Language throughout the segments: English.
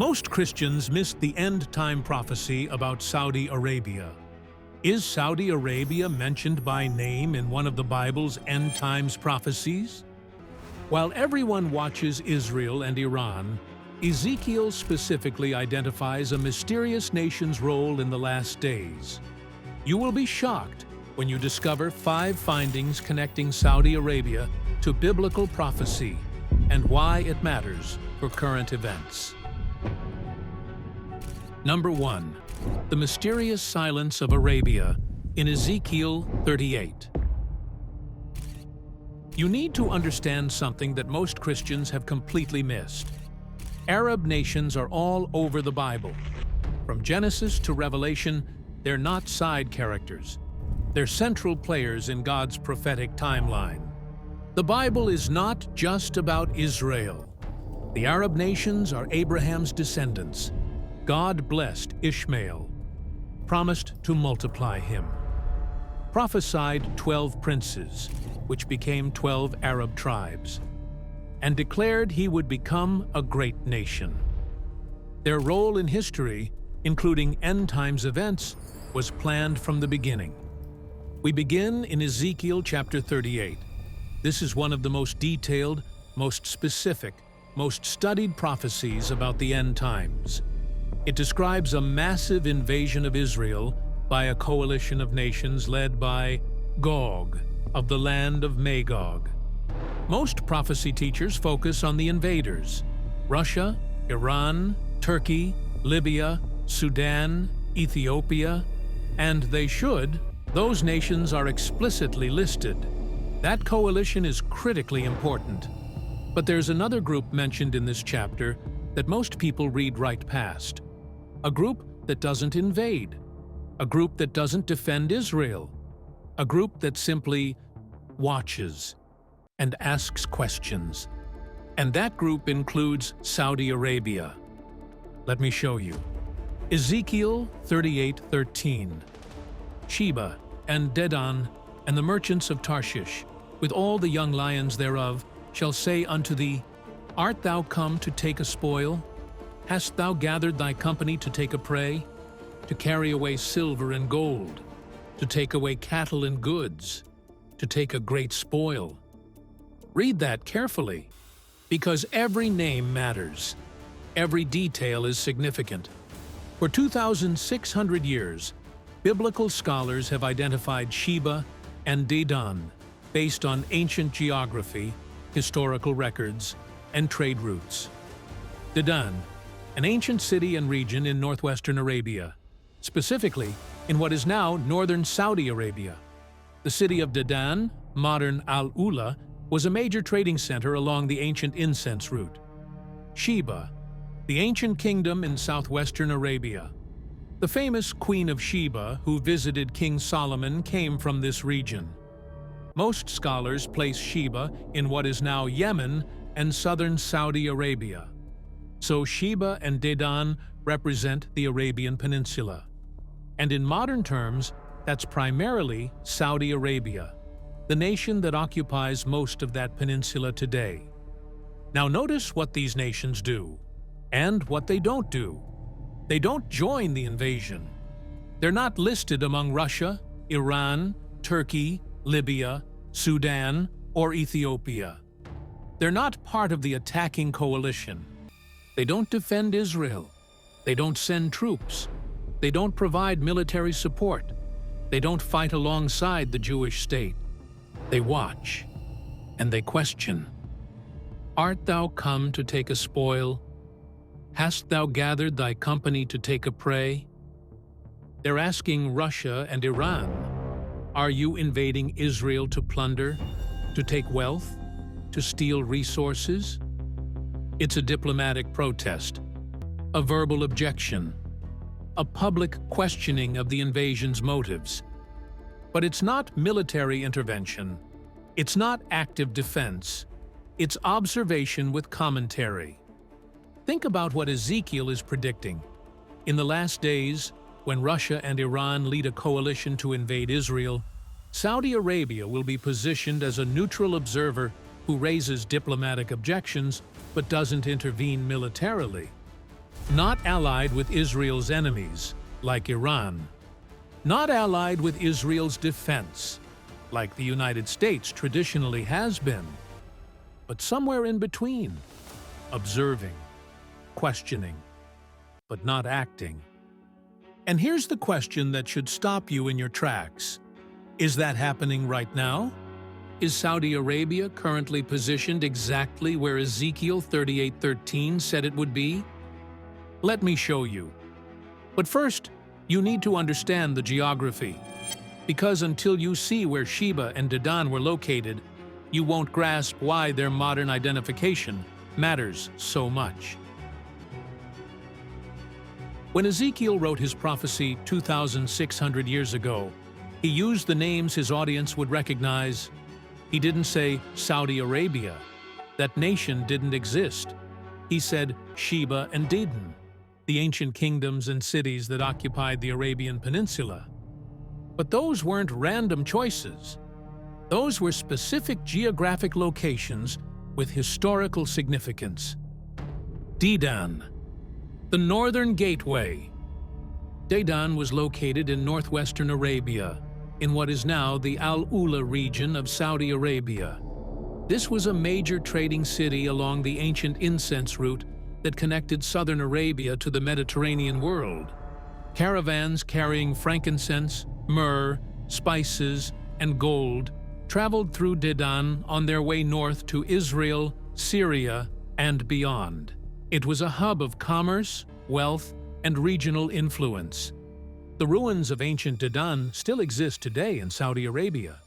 Most Christians missed the end-time prophecy about Saudi Arabia. Is Saudi Arabia mentioned by name in one of the Bible's end-times prophecies? While everyone watches Israel and Iran, Ezekiel specifically identifies a mysterious nation's role in the last days. You will be shocked when you discover 5 findings connecting Saudi Arabia to biblical prophecy and why it matters for current events. Number 1. The mysterious silence of Arabia in Ezekiel 38. You need to understand something that most Christians have completely missed. Arab nations are all over the Bible. From Genesis to Revelation, they're not side characters. They're central players in God's prophetic timeline. The Bible is not just about Israel. The Arab nations are Abraham's descendants. God blessed Ishmael, promised to multiply him, prophesied 12 princes, which became 12 Arab tribes, and declared he would become a great nation. Their role in history, including end-times events, was planned from the beginning. We begin in Ezekiel chapter 38. This is one of the most detailed, most specific, most studied prophecies about the end times. It describes a massive invasion of Israel by a coalition of nations led by Gog, of the land of Magog. Most prophecy teachers focus on the invaders: Russia, Iran, Turkey, Libya, Sudan, Ethiopia, and they should. Those nations are explicitly listed. That coalition is critically important. But there's another group mentioned in this chapter that most people read right past. A group that doesn't invade. A group that doesn't defend Israel. A group that simply watches and asks questions. And that group includes Saudi Arabia. Let me show you. Ezekiel 38:13. Sheba and Dedan and the merchants of Tarshish, with all the young lions thereof, shall say unto thee, Art thou come to take a spoil? Hast thou gathered thy company to take a prey? To carry away silver and gold, to take away cattle and goods, to take a great spoil. Read that carefully, because every name matters. Every detail is significant. For 2,600 years, biblical scholars have identified Sheba and Dedan based on ancient geography, historical records, and trade routes. Dedan, an ancient city and region in northwestern Arabia, specifically in what is now northern Saudi Arabia. The city of Dedan, modern Al-Ula, was a major trading center along the ancient incense route. Sheba, the ancient kingdom in southwestern Arabia. The famous Queen of Sheba, who visited King Solomon, came from this region. Most scholars place Sheba in what is now Yemen and southern Saudi Arabia. So Sheba and Dedan represent the Arabian Peninsula. And in modern terms, that's primarily Saudi Arabia, the nation that occupies most of that peninsula today. Now notice what these nations do, and what they don't do. They don't join the invasion. They're not listed among Russia, Iran, Turkey, Libya, Sudan, or Ethiopia. They're not part of the attacking coalition. They don't defend Israel. They don't send troops. They don't provide military support. They don't fight alongside the Jewish state. They watch, and they question. Art thou come to take a spoil? Hast thou gathered thy company to take a prey? They're asking Russia and Iran, are you invading Israel to plunder, to take wealth, to steal resources? It's a diplomatic protest, a verbal objection, a public questioning of the invasion's motives. But it's not military intervention. It's not active defense. It's observation with commentary. Think about what Ezekiel is predicting. In the last days, when Russia and Iran lead a coalition to invade Israel, Saudi Arabia will be positioned as a neutral observer who raises diplomatic objections but doesn't intervene militarily. Not allied with Israel's enemies, like Iran. Not allied with Israel's defense, like the United States traditionally has been. But somewhere in between, observing, questioning, but not acting. And here's the question that should stop you in your tracks. Is that happening right now? Is Saudi Arabia currently positioned exactly where Ezekiel 38:13 said it would be? Let me show you. But first, you need to understand the geography, because until you see where Sheba and Dedan were located, you won't grasp why their modern identification matters so much. When Ezekiel wrote his prophecy 2,600 years ago, he used the names his audience would recognize. He didn't say Saudi Arabia. That nation didn't exist. He said Sheba and Dedan, the ancient kingdoms and cities that occupied the Arabian Peninsula. But those weren't random choices. Those were specific geographic locations with historical significance. Dedan, the northern gateway. Dedan was located in northwestern Arabia, in what is now the Al-Ula region of Saudi Arabia. This was a major trading city along the ancient incense route that connected southern Arabia to the Mediterranean world. Caravans carrying frankincense, myrrh, spices, and gold traveled through Dedan on their way north to Israel, Syria, and beyond. It was a hub of commerce, wealth, and regional influence. The ruins of ancient Dedan still exist today in Saudi Arabia.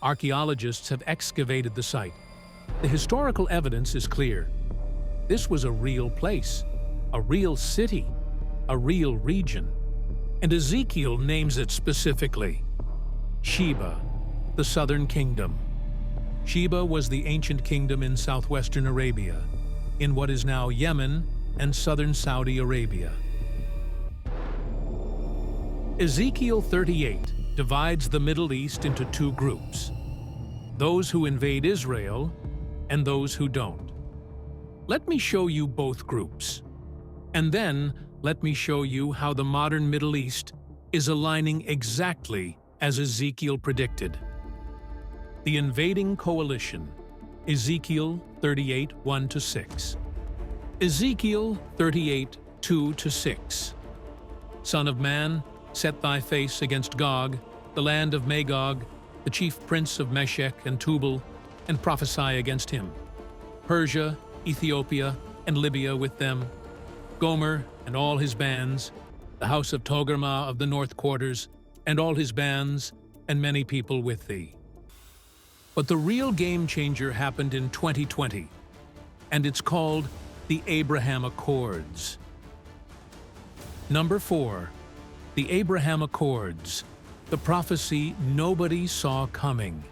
Archaeologists have excavated the site. The historical evidence is clear. This was a real place, a real city, a real region. And Ezekiel names it specifically. Sheba, the southern kingdom. Sheba was the ancient kingdom in southwestern Arabia, in what is now Yemen and southern Saudi Arabia. Ezekiel 38 divides the Middle East into two groups: those who invade Israel and those who don't. Let me show you both groups. And then let me show you how the modern Middle East is aligning exactly as Ezekiel predicted. The invading coalition, Ezekiel 38, 1-6. Ezekiel 38, 2-6. Son of man, set thy face against Gog, the land of Magog, the chief prince of Meshech and Tubal, and prophesy against him. Persia, Ethiopia, and Libya with them, Gomer and all his bands, the house of Togarmah of the north quarters, and all his bands, and many people with thee. But the real game changer happened in 2020, and it's called the Abraham Accords. Number 4. The Abraham Accords, the prophecy nobody saw coming.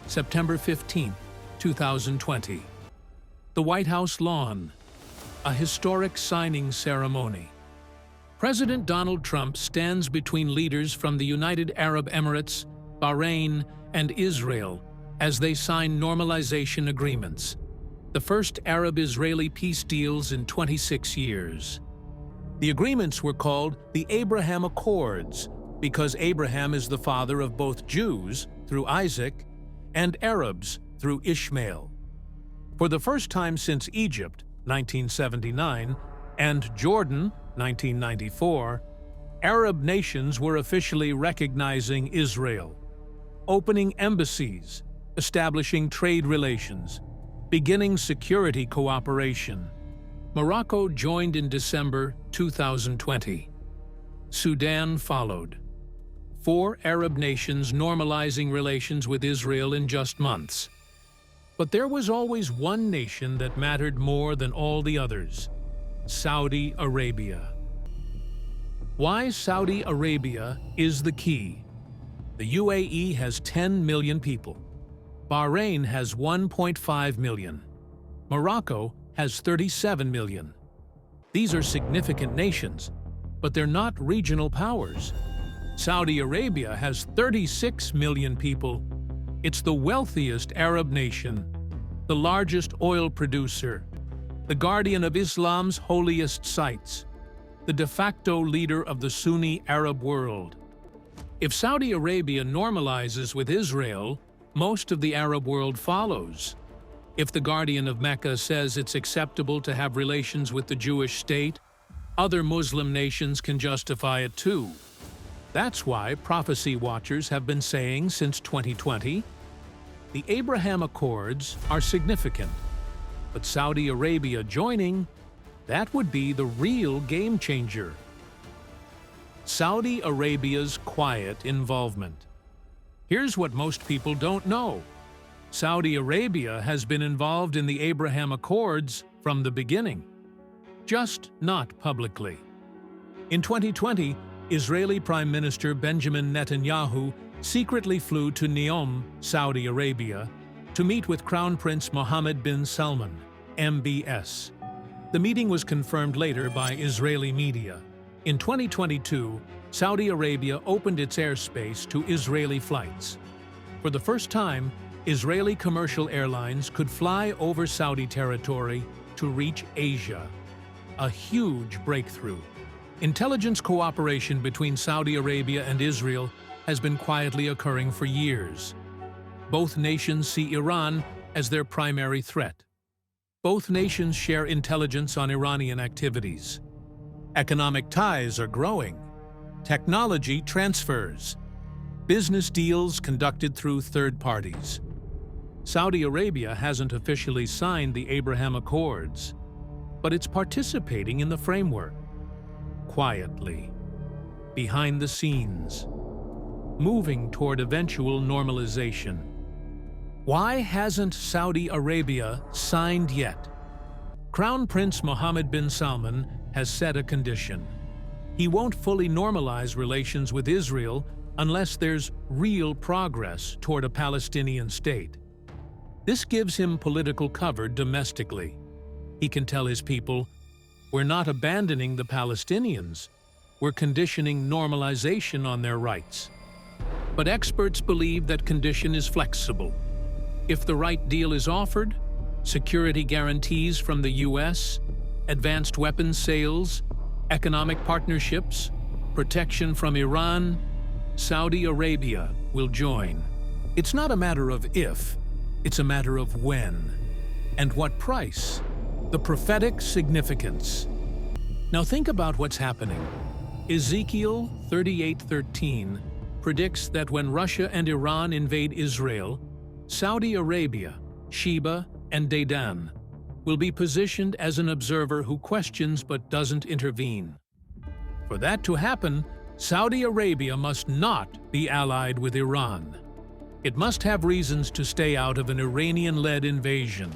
September 15, 2020. The White House lawn, a historic signing ceremony. President Donald Trump stands between leaders from the United Arab Emirates, Bahrain, and Israel as they sign normalization agreements, the first Arab-Israeli peace deals in 26 years. The agreements were called the Abraham Accords because Abraham is the father of both Jews, through Isaac, and Arabs, through Ishmael. For the first time since Egypt, 1979, and Jordan, 1994, Arab nations were officially recognizing Israel, opening embassies, establishing trade relations, beginning security cooperation. Morocco joined in December 2020. Sudan followed. 4 Arab nations normalizing relations with Israel in just months. But there was always one nation that mattered more than all the others: Saudi Arabia. Why Saudi Arabia is the key. The UAE has 10 million people. Bahrain has 1.5 million. Morocco has 37 million. These are significant nations, but they're not regional powers. Saudi Arabia has 36 million people. It's the wealthiest Arab nation, the largest oil producer, the guardian of Islam's holiest sites, the de facto leader of the Sunni Arab world. If Saudi Arabia normalizes with Israel, most of the Arab world follows. If the guardian of Mecca says it's acceptable to have relations with the Jewish state, other Muslim nations can justify it too. That's why prophecy watchers have been saying since 2020, the Abraham Accords are significant, but Saudi Arabia joining, that would be the real game changer. Saudi Arabia's quiet involvement. Here's what most people don't know. Saudi Arabia has been involved in the Abraham Accords from the beginning, just not publicly. In 2020, Israeli Prime Minister Benjamin Netanyahu secretly flew to Neom, Saudi Arabia, to meet with Crown Prince Mohammed bin Salman, MBS. The meeting was confirmed later by Israeli media. In 2022, Saudi Arabia opened its airspace to Israeli flights. For the first time, Israeli commercial airlines could fly over Saudi territory to reach Asia. A huge breakthrough. Intelligence cooperation between Saudi Arabia and Israel has been quietly occurring for years. Both nations see Iran as their primary threat. Both nations share intelligence on Iranian activities. Economic ties are growing. Technology transfers. Business deals conducted through third parties. Saudi Arabia hasn't officially signed the Abraham Accords, but it's participating in the framework. Quietly, behind the scenes, moving toward eventual normalization. Why hasn't Saudi Arabia signed yet? Crown Prince Mohammed bin Salman has set a condition. He won't fully normalize relations with Israel unless there's real progress toward a Palestinian state. This gives him political cover domestically. He can tell his people, "We're not abandoning the Palestinians. We're conditioning normalization on their rights." But experts believe that condition is flexible. If the right deal is offered, security guarantees from the US, advanced weapons sales, economic partnerships, protection from Iran, Saudi Arabia will join. It's not a matter of if, it's a matter of when. And what price? The prophetic significance. Now think about what's happening. Ezekiel 38:13 predicts that when Russia and Iran invade Israel, Saudi Arabia, Sheba, and Dedan will be positioned as an observer who questions but doesn't intervene. For that to happen, Saudi Arabia must not be allied with Iran. It must have reasons to stay out of an Iranian-led invasion.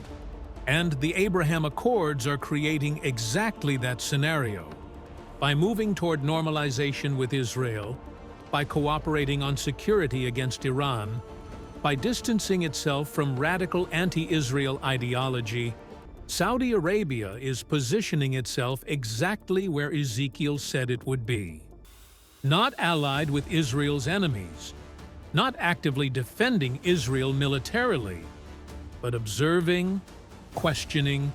And the Abraham Accords are creating exactly that scenario. By moving toward normalization with Israel, by cooperating on security against Iran, by distancing itself from radical anti-Israel ideology, Saudi Arabia is positioning itself exactly where Ezekiel said it would be. Not allied with Israel's enemies, not actively defending Israel militarily, but observing, questioning,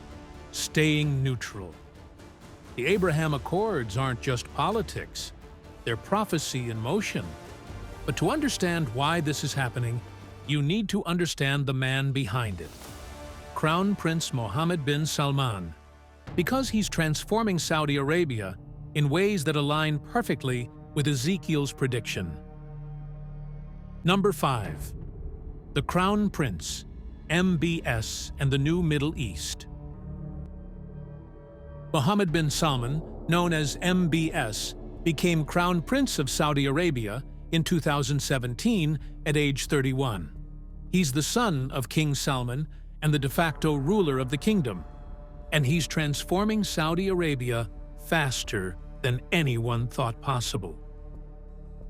staying neutral. The Abraham Accords aren't just politics, they're prophecy in motion. But to understand why this is happening, you need to understand the man behind it. Crown Prince Mohammed bin Salman, because he's transforming Saudi Arabia in ways that align perfectly with Ezekiel's prediction. Number 5. The Crown Prince, MBS, and the New Middle East. Mohammed bin Salman, known as MBS, became Crown Prince of Saudi Arabia in 2017 at age 31. He's the son of King Salman and the de facto ruler of the kingdom, and he's transforming Saudi Arabia faster than anyone thought possible.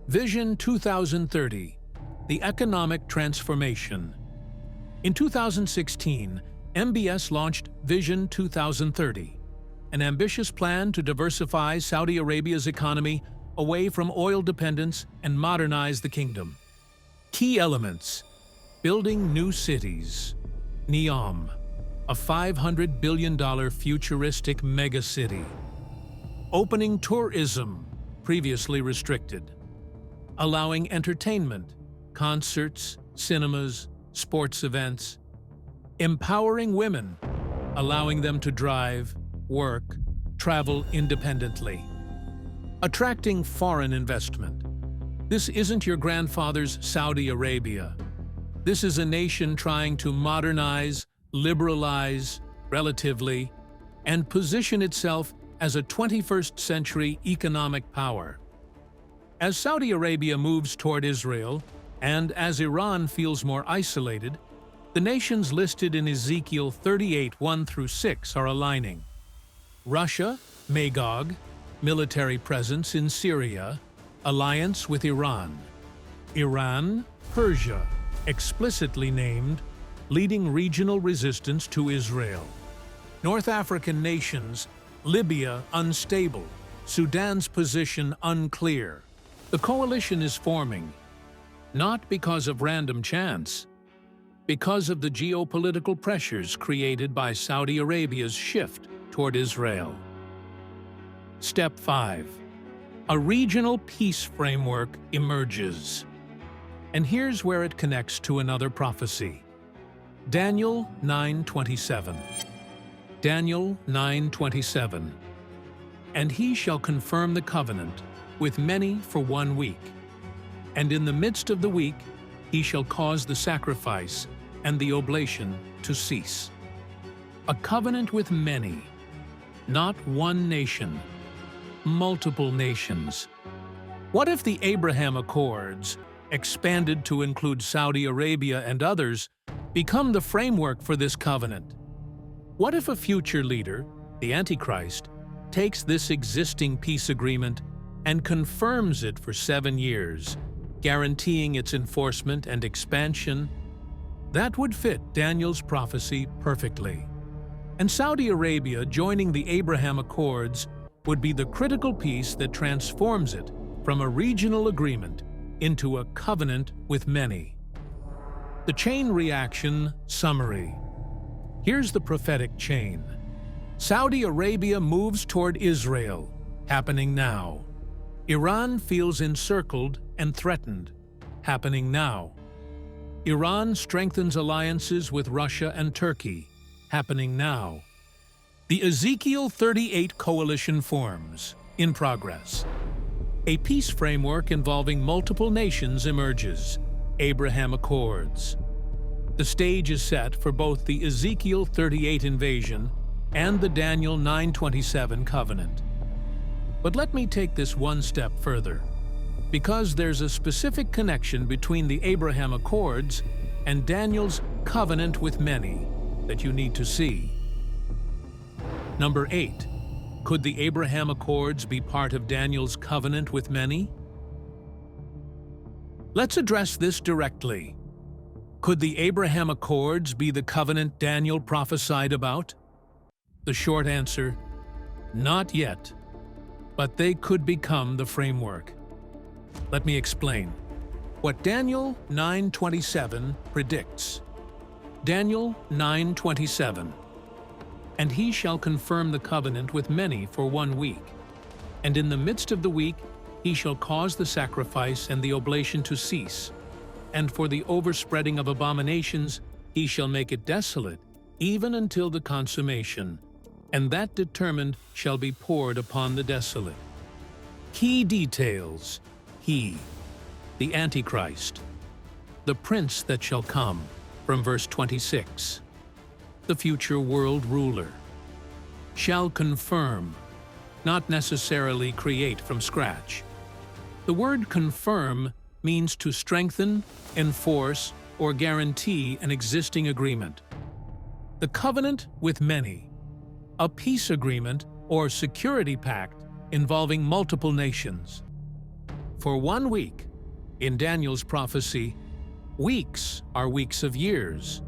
Vision 2030, the economic transformation. In 2016, MBS launched Vision 2030, an ambitious plan to diversify Saudi Arabia's economy away from oil dependence and modernize the kingdom. Key elements: building new cities, Neom, a $500 billion futuristic megacity. Opening tourism, previously restricted. Allowing entertainment, concerts, cinemas, sports events. Empowering women, allowing them to drive, work, travel independently. Attracting foreign investment. This isn't your grandfather's Saudi Arabia. This is a nation trying to modernize, liberalize, relatively, and position itself as a 21st century economic power. As Saudi Arabia moves toward Israel, and as Iran feels more isolated, the nations listed in Ezekiel 38, 1-6 are aligning. Russia, Magog, military presence in Syria, alliance with Iran. Iran, Persia, explicitly named, leading regional resistance to Israel. North African nations, Libya unstable, Sudan's position unclear. The coalition is forming, not because of random chance, because of the geopolitical pressures created by Saudi Arabia's shift toward Israel. Step 5. A regional peace framework emerges. And here's where it connects to another prophecy. Daniel 9:27. Daniel 9:27. And he shall confirm the covenant with many for 1 week. And in the midst of the week he shall cause the sacrifice and the oblation to cease. A covenant with many, not one nation, multiple nations. What if the Abraham Accords, expanded to include Saudi Arabia and others, become the framework for this covenant? What if a future leader, the Antichrist, takes this existing peace agreement and confirms it for 7 years, guaranteeing its enforcement and expansion? That would fit Daniel's prophecy perfectly. And Saudi Arabia joining the Abraham Accords would be the critical piece that transforms it from a regional agreement into a covenant with many. The chain reaction summary. Here's the prophetic chain. Saudi Arabia moves toward Israel, happening now. Iran feels encircled and threatened, happening now. Iran strengthens alliances with Russia and Turkey, happening now. The Ezekiel 38 coalition forms, in progress. A peace framework involving multiple nations emerges, Abraham Accords. The stage is set for both the Ezekiel 38 invasion and the Daniel 9:27 covenant. But let me take this one step further, because there's a specific connection between the Abraham Accords and Daniel's covenant with many that you need to see. Number 8. Could the Abraham Accords be part of Daniel's covenant with many? Let's address this directly. Could the Abraham Accords be the covenant Daniel prophesied about? The short answer, not yet, but they could become the framework. Let me explain. What Daniel 9:27 predicts. Daniel 9:27. And he shall confirm the covenant with many for 1 week. And in the midst of the week he shall cause the sacrifice and the oblation to cease. And for the overspreading of abominations he shall make it desolate, even until the consummation. And that determined shall be poured upon the desolate. Key details. He, the Antichrist, the prince that shall come, from verse 26. The future world ruler, shall confirm, not necessarily create from scratch. The word confirm means to strengthen, enforce, or guarantee an existing agreement. The covenant with many, a peace agreement or security pact involving multiple nations. For 1 week, in Daniel's prophecy, weeks are weeks of years.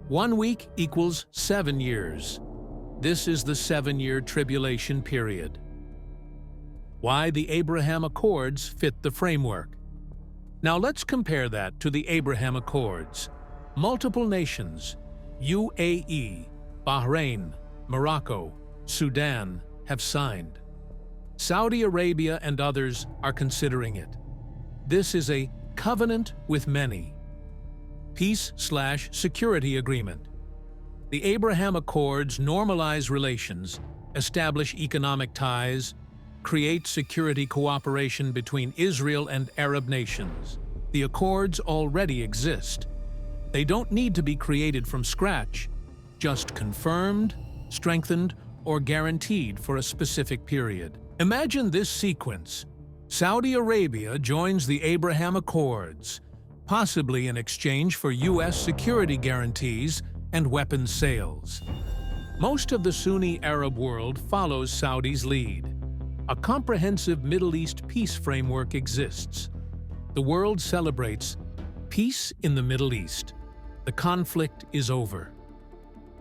1 week equals 7 years. This is the 7-year tribulation period. Why the Abraham Accords fit the framework. Now let's compare that to the Abraham Accords. Multiple nations, UAE, Bahrain, Morocco, Sudan have signed. Saudi Arabia and others are considering it. This is a covenant with many. Peace/security agreement. The Abraham Accords normalize relations, establish economic ties, create security cooperation between Israel and Arab nations. The accords already exist. They don't need to be created from scratch, just confirmed, strengthened, or guaranteed for a specific period. Imagine this sequence. Saudi Arabia joins the Abraham Accords, possibly in exchange for U.S. security guarantees and weapons sales. Most of the Sunni Arab world follows Saudi's lead. A comprehensive Middle East peace framework exists. The world celebrates peace in the Middle East. The conflict is over.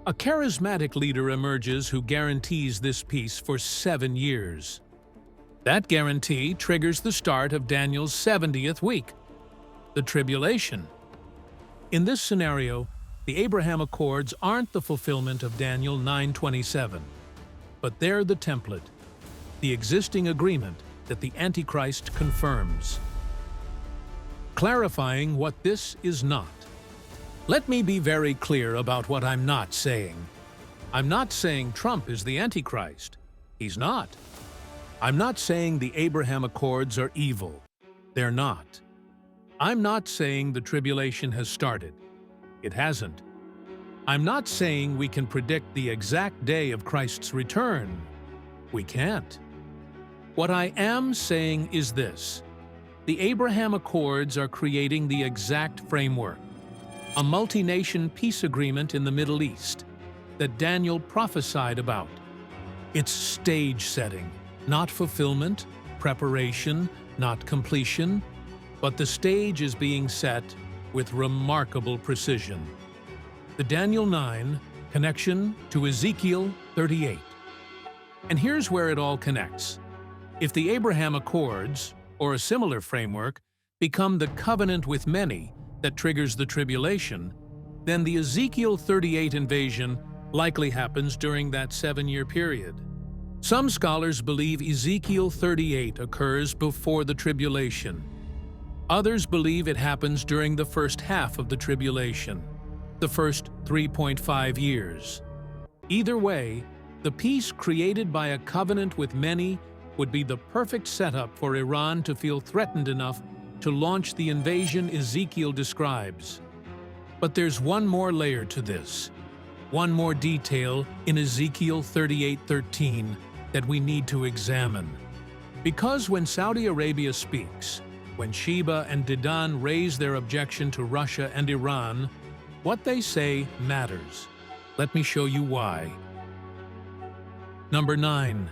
A charismatic leader emerges who guarantees this peace for 7 years. That guarantee triggers the start of Daniel's 70th week, the tribulation. In this scenario, the Abraham Accords aren't the fulfillment of Daniel 9:27, but they're the template, the existing agreement that the Antichrist confirms. Clarifying what this is not. Let me be very clear about what I'm not saying. I'm not saying Trump is the Antichrist. He's not. I'm not saying the Abraham Accords are evil. They're not. I'm not saying the tribulation has started. It hasn't. I'm not saying we can predict the exact day of Christ's return. We can't. What I am saying is this. The Abraham Accords are creating the exact framework, a multi-nation peace agreement in the Middle East that Daniel prophesied about. It's stage setting, not fulfillment, preparation, not completion, but the stage is being set with remarkable precision. The Daniel 9 connection to Ezekiel 38. And here's where it all connects. If the Abraham Accords, or a similar framework, become the covenant with many that triggers the tribulation, then the Ezekiel 38 invasion likely happens during that 7-year period. Some scholars believe Ezekiel 38 occurs before the tribulation. Others believe it happens during the first half of the tribulation, the first 3.5 years. Either way, the peace created by a covenant with many would be the perfect setup for Iran to feel threatened enough to launch the invasion Ezekiel describes. But there's one more layer to this, one more detail in Ezekiel 38:13 that we need to examine. Because when Saudi Arabia speaks, when Sheba and Dedan raise their objection to Russia and Iran, what they say matters. Let me show you why. Number 9.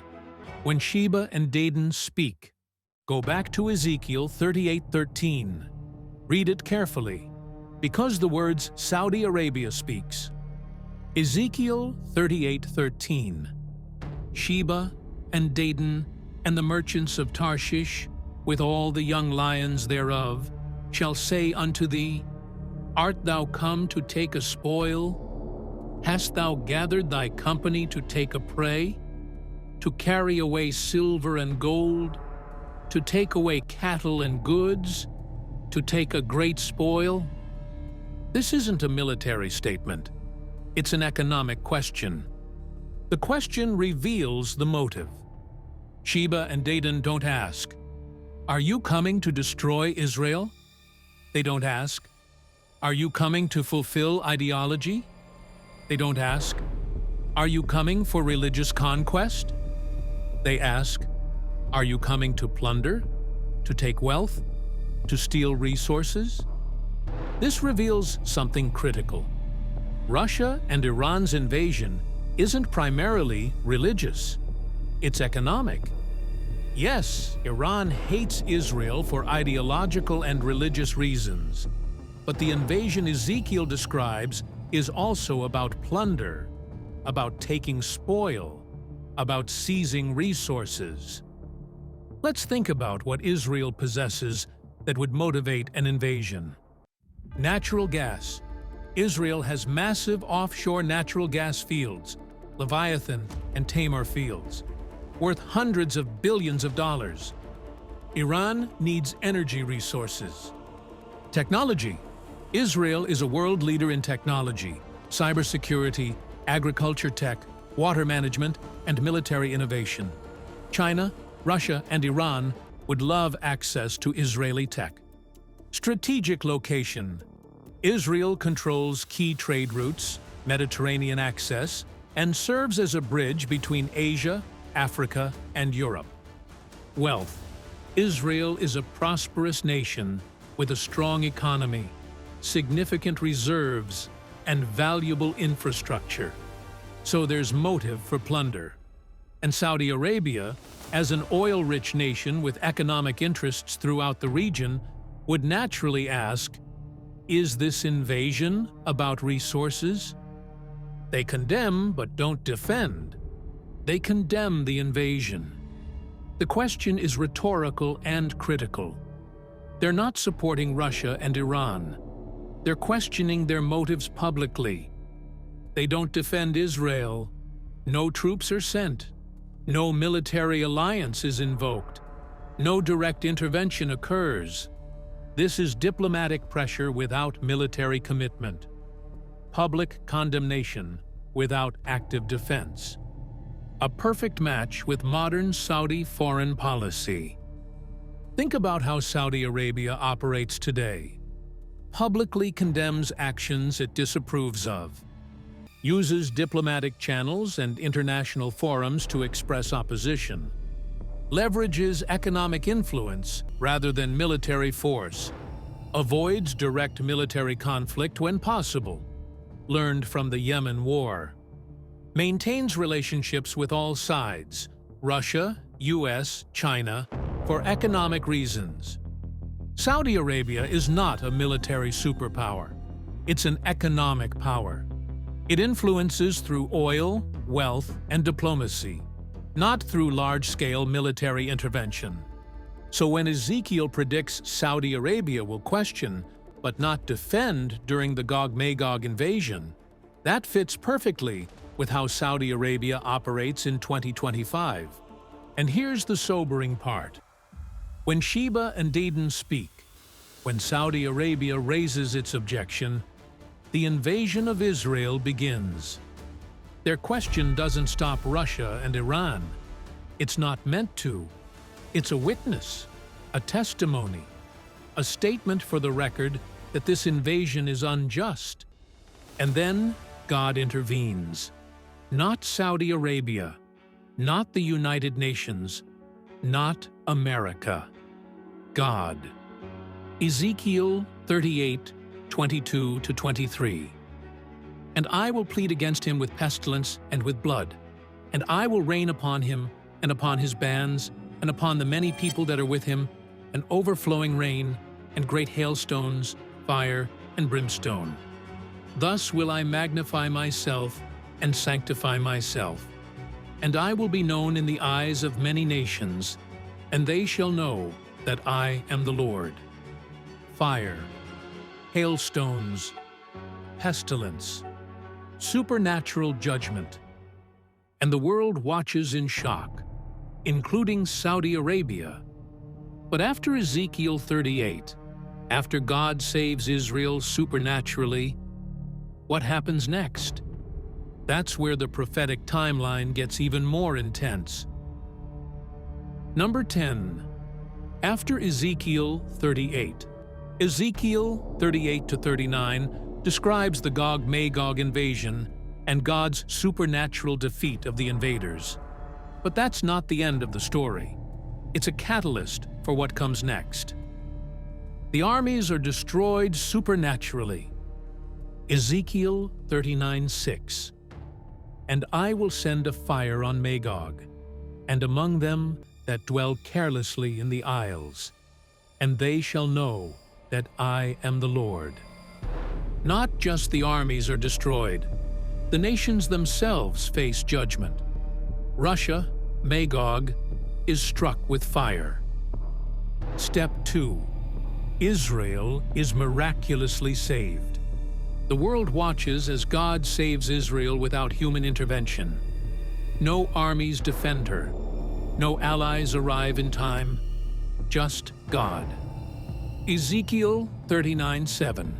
When Sheba and Dedan speak. Go back to Ezekiel 38:13. Read it carefully, because the words Saudi Arabia speaks. Ezekiel 38:13. Sheba and Dedan and the merchants of Tarshish, with all the young lions thereof, shall say unto thee, Art thou come to take a spoil? Hast thou gathered thy company to take a prey? To carry away silver and gold? To take away cattle and goods? To take a great spoil? This isn't a military statement. It's an economic question. The question reveals the motive. Sheba and Dedan don't ask, Are you coming to destroy Israel? They don't ask, Are you coming to fulfill ideology? They don't ask, Are you coming for religious conquest? They ask, Are you coming to plunder? To take wealth? To steal resources? This reveals something critical. Russia and Iran's invasion isn't primarily religious. It's economic. Yes, Iran hates Israel for ideological and religious reasons, but the invasion Ezekiel describes is also about plunder, about taking spoil, about seizing resources. Let's think about what Israel possesses that would motivate an invasion. Natural gas, Israel has massive offshore natural gas fields, Leviathan and Tamar fields, worth hundreds of billions of dollars. Iran needs energy resources. Technology. Israel is a world leader in technology, cybersecurity, agriculture tech, water management, and military innovation. China, Russia, and Iran would love access to Israeli tech. Strategic location. Israel controls key trade routes, Mediterranean access, and serves as a bridge between Asia, Africa, and Europe. Wealth. Israel is a prosperous nation with a strong economy, significant reserves, and valuable infrastructure. So there's motive for plunder. And Saudi Arabia, as an oil-rich nation with economic interests throughout the region, would naturally ask, is this invasion about resources? They condemn but don't defend. They condemn the invasion. The question is rhetorical and critical. They're not supporting Russia and Iran. They're questioning their motives publicly. They don't defend Israel. No troops are sent. No military alliance is invoked. No direct intervention occurs. This is diplomatic pressure without military commitment. Public condemnation without active defense. A perfect match with modern Saudi foreign policy. Think about how Saudi Arabia operates today. Publicly condemns actions it disapproves of. Uses diplomatic channels and international forums to express opposition. Leverages economic influence rather than military force. Avoids direct military conflict when possible. Learned from the Yemen war. Maintains relationships with all sides, Russia, US, China, for economic reasons. Saudi Arabia is not a military superpower. It's an economic power. It influences through oil, wealth, and diplomacy, not through large-scale military intervention. So when Ezekiel predicts Saudi Arabia will question, but not defend during the Gog-Magog invasion, that fits perfectly with how Saudi Arabia operates in 2025. And here's the sobering part. When Sheba and Dedan speak, when Saudi Arabia raises its objection, the invasion of Israel begins. Their question doesn't stop Russia and Iran. It's not meant to. It's a witness, a testimony, a statement for the record that this invasion is unjust. And then God intervenes. Not Saudi Arabia, not the United Nations, not America. God. Ezekiel 38:22-23. And I will plead against him with pestilence and with blood, and I will rain upon him and upon his bands and upon the many people that are with him, an overflowing rain and great hailstones, fire and brimstone. Thus will I magnify myself and sanctify myself, and I will be known in the eyes of many nations, and they shall know that I am the Lord. Fire, hailstones, pestilence, supernatural judgment, and the world watches in shock, including Saudi Arabia. But after Ezekiel 38, after God saves Israel supernaturally, what happens next? That's where the prophetic timeline gets even more intense. Number 10. After Ezekiel 38. Ezekiel 38-39 describes the Gog-Magog invasion and God's supernatural defeat of the invaders. But that's not the end of the story. It's a catalyst for what comes next. The armies are destroyed supernaturally. Ezekiel 39:6. And I will send a fire on Magog, and among them that dwell carelessly in the isles, and they shall know that I am the Lord. Not just the armies are destroyed, the nations themselves face judgment. Russia, Magog, is struck with fire. Step 2. Israel is miraculously saved. The world watches as God saves Israel without human intervention. No armies defend her. No allies arrive in time. Just God. Ezekiel 39:7.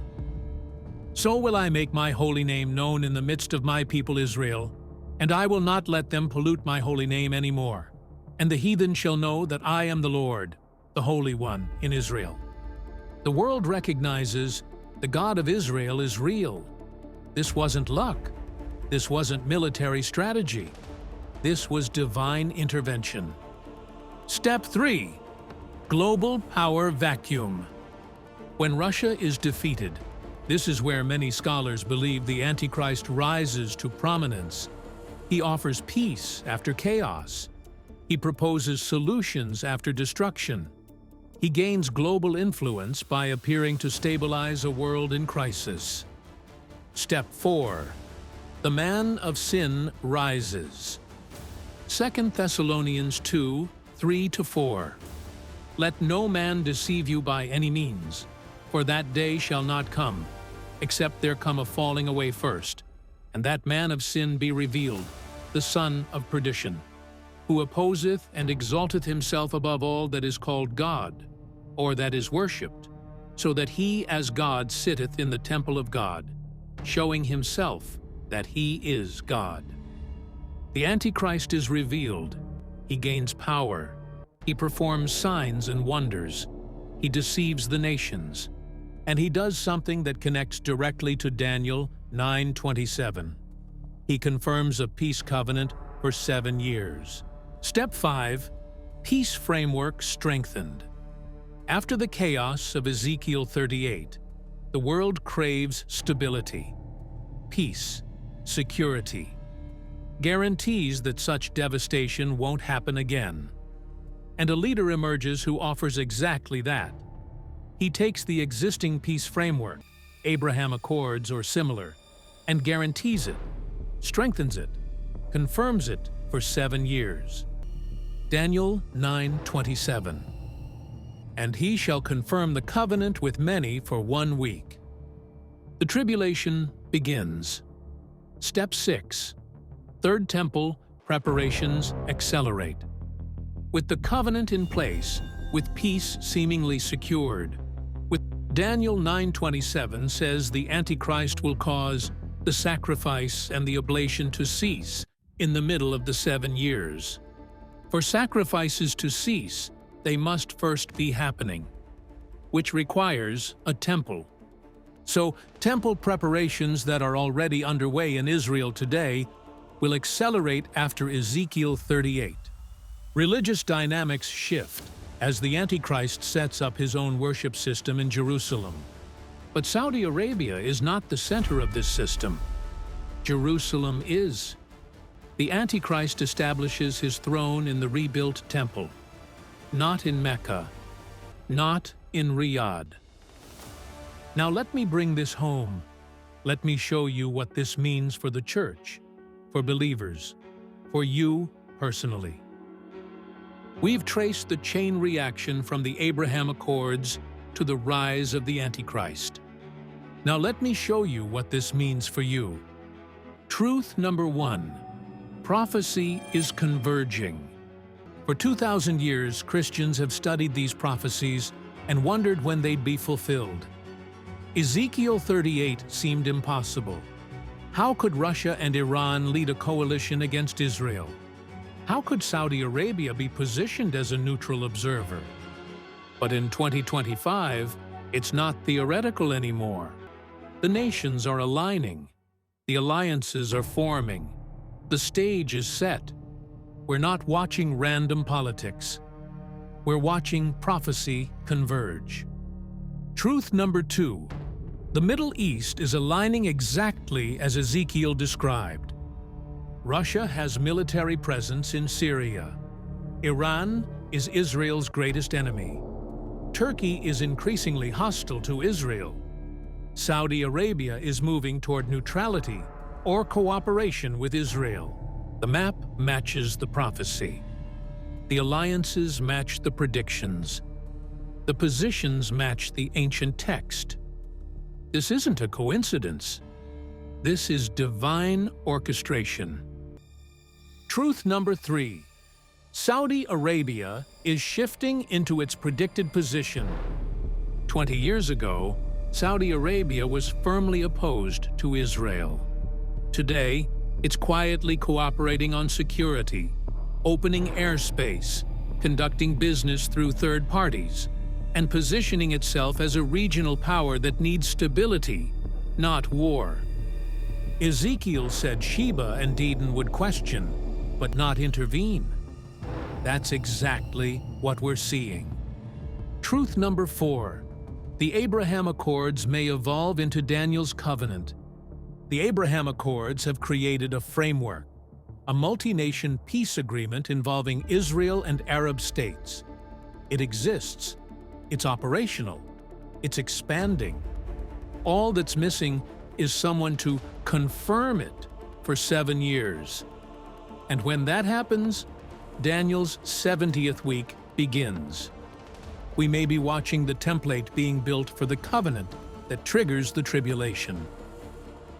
So will I make my holy name known in the midst of my people Israel, and I will not let them pollute my holy name any more. And the heathen shall know that I am the Lord, the Holy One in Israel. The world recognizes the God of Israel is real. This wasn't luck. This wasn't military strategy. This was divine intervention. Step 3. Global power vacuum. When Russia is defeated, this is where many scholars believe the Antichrist rises to prominence. He offers peace after chaos. He proposes solutions after destruction. He gains global influence by appearing to stabilize a world in crisis. Step 4. The man of sin rises. 2 Thessalonians 2:3-4. Let no man deceive you by any means, for that day shall not come, except there come a falling away first, and that man of sin be revealed, the son of perdition, who opposeth and exalteth himself above all that is called God, or that is worshipped, so that he as God sitteth in the temple of God, showing himself that he is God. The Antichrist is revealed. He gains power. He performs signs and wonders. He deceives the nations. And he does something that connects directly to Daniel 9:27. He confirms a peace covenant for 7 years. Step 5. Peace framework strengthened. After the chaos of Ezekiel 38, the world craves stability, peace, security, guarantees that such devastation won't happen again. And a leader emerges who offers exactly that. He takes the existing peace framework, Abraham Accords or similar, and guarantees it, strengthens it, confirms it for 7 years. Daniel 9:27. And he shall confirm the covenant with many for 1 week. The tribulation begins. Step 6. Third Temple preparations accelerate. With the covenant in place, with peace seemingly secured, with Daniel 9:27 says the Antichrist will cause the sacrifice and the oblation to cease in the middle of the 7 years. For sacrifices to cease, they must first be happening, which requires a temple. So, temple preparations that are already underway in Israel today will accelerate after Ezekiel 38. Religious dynamics shift as the Antichrist sets up his own worship system in Jerusalem. But Saudi Arabia is not the center of this system. Jerusalem is. The Antichrist establishes his throne in the rebuilt temple, not in Mecca, not in Riyadh. Now let me bring this home. Let me show you what this means for the church, for believers, for you personally. We've traced the chain reaction from the Abraham Accords to the rise of the Antichrist. Now let me show you what this means for you. Truth number 1. Prophecy is converging. For 2,000 years, Christians have studied these prophecies and wondered when they'd be fulfilled. Ezekiel 38 seemed impossible. How could Russia and Iran lead a coalition against Israel? How could Saudi Arabia be positioned as a neutral observer? But in 2025, it's not theoretical anymore. The nations are aligning. The alliances are forming. The stage is set. We're not watching random politics. We're watching prophecy converge. Truth number 2. The Middle East is aligning exactly as Ezekiel described. Russia has military presence in Syria. Iran is Israel's greatest enemy. Turkey is increasingly hostile to Israel. Saudi Arabia is moving toward neutrality or cooperation with Israel. The map matches the prophecy. The alliances match the predictions. The positions match the ancient text. This isn't a coincidence. This is divine orchestration. Truth number 3. Saudi Arabia is shifting into its predicted position. 20 years ago, Saudi Arabia was firmly opposed to Israel. Today, it's quietly cooperating on security, opening airspace, conducting business through third parties, and positioning itself as a regional power that needs stability, not war. Ezekiel said Sheba and Dedan would question, but not intervene. That's exactly what we're seeing. Truth number 4. The Abraham Accords may evolve into Daniel's covenant. The Abraham Accords have created a framework, a multi-nation peace agreement involving Israel and Arab states. It exists. It's operational. It's expanding. All that's missing is someone to confirm it for 7 years. And when that happens, Daniel's 70th week begins. We may be watching the template being built for the covenant that triggers the tribulation.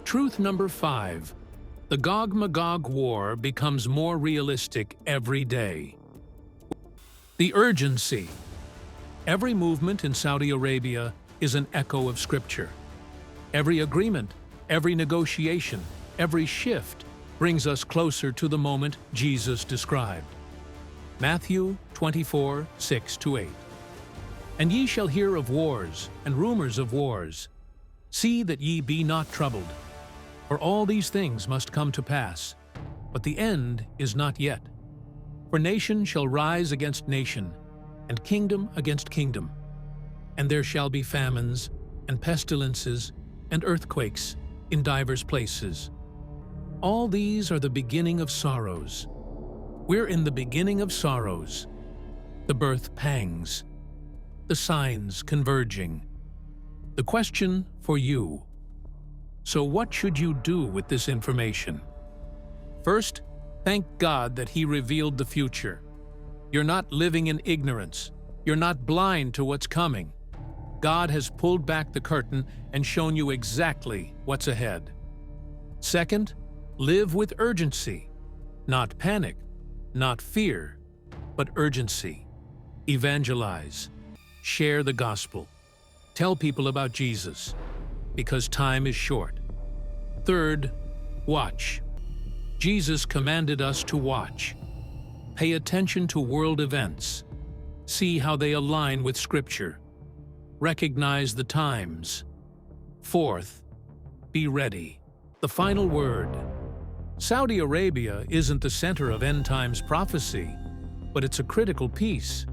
Truth number 5. The Gog-Magog war becomes more realistic every day. The urgency. Every movement in Saudi Arabia is an echo of Scripture. Every agreement, every negotiation, every shift brings us closer to the moment Jesus described. Matthew 24, 6-8. And ye shall hear of wars and rumors of wars. See that ye be not troubled. For all these things must come to pass, but the end is not yet. For nation shall rise against nation, and kingdom against kingdom. And there shall be famines, and pestilences, and earthquakes in divers places. All these are the beginning of sorrows. We're in the beginning of sorrows, the birth pangs, the signs converging. The question for you: so what should you do with this information? First, thank God that He revealed the future. You're not living in ignorance. You're not blind to what's coming. God has pulled back the curtain and shown you exactly what's ahead. Second, live with urgency, not panic, not fear, but urgency. Evangelize. Share the gospel. Tell people about Jesus, because time is short. Third, watch. Jesus commanded us to watch. Pay attention to world events. See how they align with Scripture. Recognize the times. Fourth, be ready. The final word. Saudi Arabia isn't the center of end times prophecy, but it's a critical piece.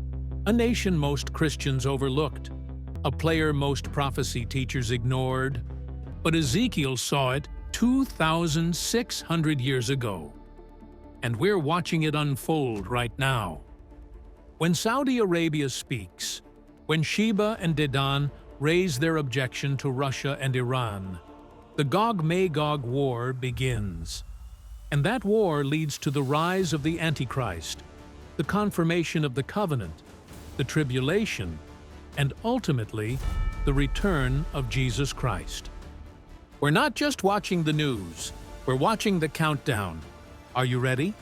A nation most Christians overlooked. A player most prophecy teachers ignored. But Ezekiel saw it 2,600 years ago. And we're watching it unfold right now. When Saudi Arabia speaks, when Sheba and Dedan raise their objection to Russia and Iran, the Gog-Magog war begins. And that war leads to the rise of the Antichrist, the confirmation of the covenant, the tribulation, and ultimately, the return of Jesus Christ. We're not just watching the news, we're watching the countdown. Are you ready?